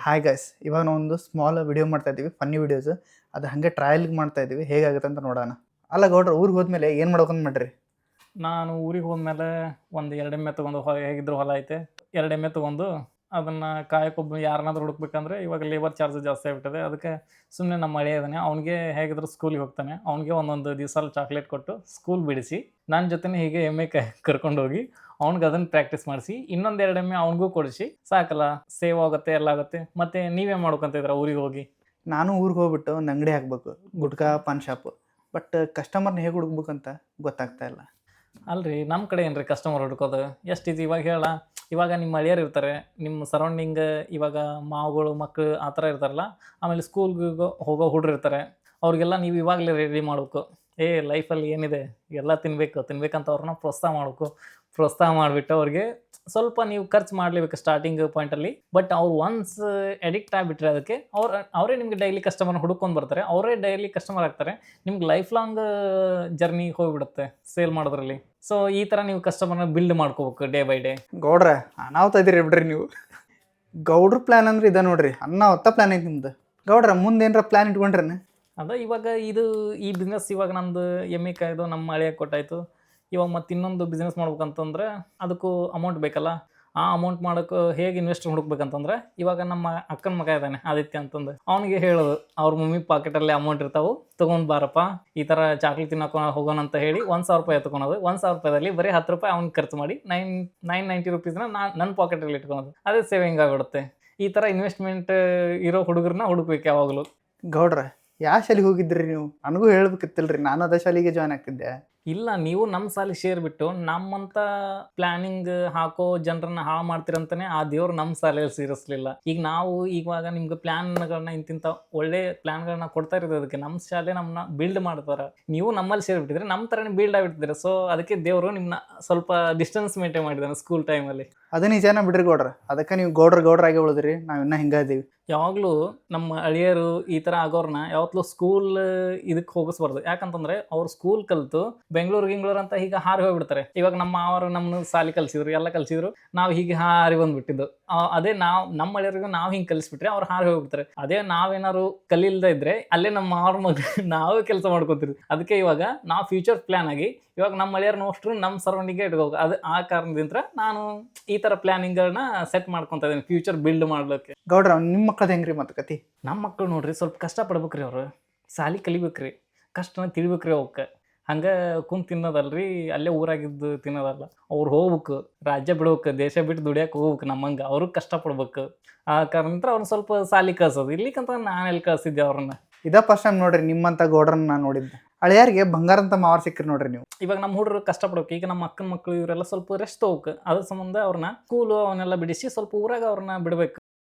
Hi guys, ಇವಾಗ ನಾವು ಒಂದು ಸ್ಮಾಲ್ ವಿಡಿಯೋ ಮಾಡ್ತಾ ಇದ್ದೀವಿ, ಫನ್ನಿ ವಿಡಿಯೋಸ್. ಅದು ಹಾಗೆ ಟ್ರಯಲ್ಗೆ ಮಾಡ್ತಾ ಇದ್ದೀವಿ, ಹೇಗಾಗುತ್ತೆ ಅಂತ ನೋಡೋಣ. ಅಲ್ಲ ಗೌಡ್ರ, ಊರಿಗೆ ಹೋದ್ಮೇಲೆ ಏನು ಮಾಡ್ಬೇಕಂತ ಮಾಡ್ರಿ? ನಾನು ಊರಿಗೆ ಹೋದ್ಮೇಲೆ ಒಂದು 2 ಎಮ್ಮೆ ತೊಗೊಂಡು ಹೇಗಿದ್ರು ಹೊಲ ಐತೆ 2 ಎಮ್ಮೆ ತೊಗೊಂಡು ಅದನ್ನು ಕಾಯಕ್ಕೊಬ್ಬ ಯಾರನ್ನಾದ್ರೂ ಹುಡುಕ್ಬೇಕಂದ್ರೆ ಇವಾಗ ಲೇಬರ್ ಚಾರ್ಜ್ ಜಾಸ್ತಿ ಆಗ್ಬಿಟ್ಟಿದೆ. ಅದಕ್ಕೆ ಸುಮ್ಮನೆ ನಮ್ಮ ಮಳೆ ಇದ್ದಾನೆ, ಅವ್ನಿಗೆ ಹೇಗಿದ್ರು ಸ್ಕೂಲಿಗೆ ಹೋಗ್ತಾನೆ, ಅವ್ನಿಗೆ ಒಂದೊಂದು ದಿವಸ ಚಾಕ್ಲೇಟ್ ಕೊಟ್ಟು ಸ್ಕೂಲ್ ಬಿಡಿಸಿ ನನ್ನ ಜೊತೆನೇ ಹೀಗೆ ಎಮ್ಮೆ ಕರ್ಕೊಂಡೋಗಿ ಅವ್ನಿಗೆ ಅದನ್ನು ಪ್ರಾಕ್ಟೀಸ್ ಮಾಡಿಸಿ ಇನ್ನೊಂದು 2 ಎಮ್ಮೆ ಅವ್ನಿಗೂ ಕೊಡಿಸಿ ಸಾಕಲ್ಲ, ಸೇವ್ ಆಗುತ್ತೆ, ಎಲ್ಲ ಆಗುತ್ತೆ. ಮತ್ತು ನೀವೇ ಮಾಡ್ಬೇಕಂತಿದ್ರ ಊರಿಗೆ ಹೋಗಿ? ನಾನು ಊರಿಗೆ ಹೋಗ್ಬಿಟ್ಟು ಒಂದು ಅಂಗಡಿ ಹಾಕ್ಬೇಕು, ಗುಟ್ಕಾ ಪಾನ್ ಶಾಪು. ಬಟ್ ಕಸ್ಟಮರ್ನ ಹೇಗೆ ಹುಡುಕ್ಬೇಕಂತ ಗೊತ್ತಾಗ್ತಾ ಇಲ್ಲ. ಅಲ್ರಿ, ನಮ್ಮ ಕಡೆ ಏನ್ರಿ ಕಸ್ಟಮರ್ ಹುಡ್ಕೋದು ಎಷ್ಟಿದೆ ಇವಾಗ ಹೇಳ. ಇವಾಗ ನಿಮ್ಮ ಹಳಿಯರು ಇರ್ತಾರೆ, ನಿಮ್ಮ ಸರೌಂಡಿಂಗ್ ಇವಾಗ ಮಾವುಗಳು ಮಕ್ಕಳು ಆ ಥರ ಇರ್ತಾರಲ್ಲ, ಆಮೇಲೆ ಸ್ಕೂಲ್ಗೆ ಹೋಗೋ ಹುಡ್ರು ಇರ್ತಾರೆ, ಅವ್ರಿಗೆಲ್ಲ ನೀವು ಇವಾಗಲೇ ರೆಡಿ ಮಾಡಬೇಕು. ಲೈಫಲ್ಲಿ ಏನಿದೆ ಎಲ್ಲ ತಿನ್ಬೇಕಂತ ಅವ್ರನ್ನ ಪ್ರೋತ್ಸಾಹ ಮಾಡಬೇಕು. ಪ್ರೋತ್ಸಾಹ ಮಾಡಿಬಿಟ್ಟು ಅವ್ರಿಗೆ ಸ್ವಲ್ಪ ನೀವು ಖರ್ಚು ಮಾಡಲೇಬೇಕು ಸ್ಟಾರ್ಟಿಂಗ್ ಪಾಯಿಂಟಲ್ಲಿ. ಬಟ್ ಅವ್ರು ಒನ್ಸ್ ಎಡಿಕ್ಟ್ ಆಗಿಬಿಟ್ರೆ ಅದಕ್ಕೆ ಅವರೇ ನಿಮಗೆ ಡೈಲಿ ಕಸ್ಟಮರ್ನ ಹುಡ್ಕೊಂಡು ಬರ್ತಾರೆ, ಅವರೇ ಡೈಲಿ ಕಸ್ಟಮರ್ ಆಗ್ತಾರೆ. ನಿಮ್ಗೆ ಲೈಫ್ ಲಾಂಗ್ ಜರ್ನಿ ಹೋಗ್ಬಿಡುತ್ತೆ ಸೇಲ್ ಮಾಡೋದ್ರಲ್ಲಿ. ಸೊ ಈ ಥರ ನೀವು ಕಸ್ಟಮರ್ನ ಬಿಲ್ಡ್ ಮಾಡ್ಕೋಬೇಕು ಡೇ ಬೈ ಡೇ. ಗೌಡ್ರ ಅನಾಹುತ ಇದ್ದೀರಿ ಬಿಡ್ರಿ ನೀವು. ಗೌಡ್ರ ಪ್ಲ್ಯಾನ್ ಅಂದ್ರೆ ಇದೆ ನೋಡ್ರಿ, ಅನಾಹುತ ಪ್ಲ್ಯಾನ್ ಐತಿ ನಿಮ್ದು. ಗೌಡ್ರ ಮುಂದೆ ಏನಾರ ಪ್ಲ್ಯಾನ್ ಇಟ್ಕೊಂಡ್ರೇನೆ? ಅದ ಇವಾಗ ಈ ಬಿಸ್ನೆಸ್ ಇವಾಗ ನಮ್ಮದು ಎಮ್ಮೆ ಕಾಯ್ದು ನಮ್ಮ ಹಳೆಯ ಕೊಟ್ಟಾಯಿತು. ಇವಾಗ ಮತ್ತೆ ಇನ್ನೊಂದು ಬಿಸ್ನೆಸ್ ಮಾಡ್ಬೇಕಂತಂದ್ರೆ ಅದಕ್ಕೂ ಅಮೌಂಟ್ ಬೇಕಲ್ಲ. ಆ ಅಮೌಂಟ್ ಮಾಡೋಕ್ಕೆ ಹೇಗೆ ಇನ್ವೆಸ್ಟರ್ ಹುಡುಕ್ಬೇಕಂತಂದ್ರೆ, ಇವಾಗ ನಮ್ಮ ಅಕ್ಕನ ಮಗ ಇದ್ದಾನೆ ಆದಿತ್ಯ ಅಂತಂದು, ಅವನಿಗೆ ಹೇಳೋದು ಅವ್ರ ಮಮ್ಮಿ ಪಾಕೆಟಲ್ಲಿ ಅಮೌಂಟ್ ಇರ್ತಾವೆ, ತೊಗೊಂಡು ಬಾರಪ್ಪ ಈ ಥರ ಚಾಕ್ಲೇಟ್ ತಿನ್ನೋಕೆ ಹೋಗೋಣ ಅಂತ ಹೇಳಿ 1,000 ರೂಪಾಯಿ ಎತ್ಕೊಳೋದು. 1,000 ರೂಪಾಯಿದಲ್ಲಿ ಬರೀ 10 ರೂಪಾಯಿ ಅವ್ನಿಗೆ ಖರ್ಚು ಮಾಡಿ 990 ರುಪೀಸ್ನ ನನ್ನ ಪಾಕೆಟಲ್ಲಿ ಇಟ್ಕೊಳೋದು. ಅದೇ ಸೇವಿಂಗ್ ಆಗಿಬಿಡುತ್ತೆ. ಈ ಥರ ಇನ್ವೆಸ್ಟ್ಮೆಂಟ್ ಇರೋ ಹುಡುಗರನ್ನ ಹುಡುಕ್ಬೇಕು ಯಾವಾಗಲೂ. ಗೌಡ್ರ ಯಾವ ಶಾಲೆಗೆ ಹೋಗಿದ್ರಿ ನೀವು? ನನಗೂ ಹೇಳ್ಬೇಕಿತ್ತಲ್ರಿ, ನಾನು ಅದೇ ಶಾಲೆಗೆ ಜಾಯ್ನ್ ಆಗ್ತಿದ್ದೆ. ಇಲ್ಲ, ನೀವು ನಮ್ಮ ಸಾಲಿ ಸೇರಿಬಿಟ್ಟು ನಮ್ಮಂಥ ಪ್ಲ್ಯಾನಿಂಗ್ ಹಾಕೋ ಜನರನ್ನ ಹಾಳು ಮಾಡ್ತೀರಂತಲೇ ಆ ದೇವ್ರು ನಮ್ಮ ಶಾಲೆಯಲ್ಲಿ ಸೇರಿಸ್ಲಿಲ್ಲ. ಈಗ ನಾವು ಇವಾಗ ನಿಮ್ಗೆ ಪ್ಲ್ಯಾನ್ಗಳನ್ನ ಇಂತಿಂಥ ಒಳ್ಳೆ ಪ್ಲ್ಯಾನ್ಗಳನ್ನ ಕೊಡ್ತಾ ಇರೋದು ಅದಕ್ಕೆ. ನಮ್ಮ ಶಾಲೆ ನಮ್ಮನ್ನ ಬಿಲ್ಡ್ ಮಾಡ್ತಾರೆ, ನೀವು ನಮ್ಮಲ್ಲಿ ಸೇರಿಬಿಟ್ಟಿದ್ರೆ ನಮ್ಮ ಥರನೇ ಬಿಲ್ಡ್ ಆಗಿಬಿಡ್ತಿದ್ರೆ. ಸೊ ಅದಕ್ಕೆ ದೇವರು ನಿಮ್ಮನ್ನ ಸ್ವಲ್ಪ ಡಿಸ್ಟೆನ್ಸ್ ಮೇಂಟೈನ್ ಮಾಡಿದ್ದಾನೆ ಸ್ಕೂಲ್ ಟೈಮಲ್ಲಿ. ಅದು ನಿಜಾನ ಬಿಡ್ರಿ ಗೌಡ್ರ, ಅದಕ್ಕೆ ನೀವು ಗೌಡ್ರಾಗಿ ಉಳಿದ್ರಿ, ನಾವು ಇನ್ನೂ ಹಿಂಗಿದ್ದೀವಿ. ಯಾವಾಗಲೂ ನಮ್ಮ ಹಳಿಯರು ಈ ಥರ ಆಗೋರನ್ನ ಯಾವತ್ತೂ ಸ್ಕೂಲ್ ಇದಕ್ಕೆ ಹೋಗಿಸ್ಬಾರ್ದು. ಯಾಕಂತಂದರೆ ಅವ್ರು ಸ್ಕೂಲ್ ಕಲಿತು ಬೆಂಗಳೂರು ಅಂತ ಹೀಗೆ ಹಾರಿ ಹೋಗ್ಬಿಡ್ತಾರೆ. ಇವಾಗ ನಮ್ಮ ಅವರು ನಮ್ಮನ್ನು ಸಾಲಿ ಕಲಿಸಿದ್ರು, ಎಲ್ಲ ಕಲಿಸಿದ್ರು, ನಾವು ಹೀಗೆ ಹಾರಿ ಬಂದುಬಿಟ್ಟಿದ್ದು. ಅದೇ ನಮ್ಮ ಹಳಿಯರಿಗೂ ನಾವು ಹಿಂಗೆ ಕಲಿಸ್ಬಿಟ್ರೆ ಅವ್ರು ಹಾರಿ ಹೋಗ್ಬಿಡ್ತಾರೆ. ಅದೇ ನಾವೇನಾದ್ರು ಕಲಿಲ್ದೇ ಇದ್ದರೆ ಅಲ್ಲೇ ನಮ್ಮ ಅವ್ರ ಮಗ ನಾವೇ ಕೆಲಸ ಮಾಡ್ಕೊತೀವಿ. ಅದಕ್ಕೆ ಇವಾಗ ನಾವು ಫ್ಯೂಚರ್ ಪ್ಲ್ಯಾನ್ ಆಗಿ ಇವಾಗ ನಮ್ಮ ಹಳಿಯರ್ನ ಅಷ್ಟು ನಮ್ಮ ಸರೌಂಡಿಂಗೇ ಇಟ್ಕೋಬೇಕು. ಅದು ಆ ಕಾರಣದಿಂದ ನಾನು ಈ ಥರ ಪ್ಲ್ಯಾನಿಂಗ್ಗಳನ್ನ ಸೆಟ್ ಮಾಡ್ಕೊತಾ ಇದ್ದೀನಿ ಫ್ಯೂಚರ್ ಬಿಲ್ಡ್ ಮಾಡ್ಲಿಕ್ಕೆ. ಗೌಡ್ರ ನಿಮ್ಮ ಮಕ್ಕಳದ್ದು ಹೆಂಗ್ರಿ ಮತ್ತೆ ಕತಿ? ನಮ್ಮ ಮಕ್ಕಳು ನೋಡ್ರಿ ಸ್ವಲ್ಪ ಕಷ್ಟಪಡ್ಬೇಕ್ರಿ, ಅವರು ಸಾಲಿ ಕಲಿಬೇಕ್ರಿ, ಕಷ್ಟನ ತಿಳಿಬೇಕ್ರಿ ಅವಕ್ಕೆ. ಹಂಗೆ ಕುಂತು ತಿನ್ನೋದಲ್ರಿ, ಅಲ್ಲೇ ಊರಾಗಿದ್ದು ತಿನ್ನೋದಲ್ಲ. ಅವ್ರು ಹೋಗ್ಬೇಕು, ರಾಜ್ಯ ಬಿಡ್ಬೇಕು, ದೇಶ ಬಿಟ್ಟು ದುಡಿಯೋಕೆ ಹೋಗ್ಬೇಕು. ನಮ್ಮಂಗೆ ಅವರು ಕಷ್ಟಪಡ್ಬೇಕು. ಆ ಕಾರಣದಿಂದ ಅವ್ರನ್ನ ಸ್ವಲ್ಪ ಸಾಲಿ ಕಳ್ಸೋದು. ಇರ್ಲಿಕ್ಕಂತ ನಾನು ಎಲ್ಲಿ ಕಳಿಸಿದ್ದೆ ಅವ್ರನ್ನ. ಇದೇ ಫಸ್ಟ್ ಟೈಮ್ ನೋಡ್ರಿ ನಿಮ್ಮಂಥ ಗೌಡ್ರನ್ನ ನಾನು ನೋಡಿದ್ದೆ. ಹಳೆಯಾರಿಗೆ ಬಂಗಾರ ಅಂತ ಮಾವಾರ ಸಿಕ್ಕ್ರಿ ನೋಡ್ರಿ ನೀವು. ಇವಾಗ ನಮ್ಮ ಹುಡುಗರು ಕಷ್ಟಪಡ್ಬೇಕು. ಈಗ ನಮ್ಮ ಅಕ್ಕನ ಮಕ್ಕಳು ಇವರೆಲ್ಲ ಸ್ವಲ್ಪ ರೆಸ್ಟ್ ಹೋಗ್ಬೇಕು. ಅದ್ರ ಸಂಬಂಧ ಅವ್ರನ್ನ ಸ್ಕೂಲು ಅವನ್ನೆಲ್ಲ ಬಿಡಿಸಿ ಸ್ವಲ್ಪ ಊರಾಗ ಅವ್ರನ್ನ ಬಿಡಬೇಕು.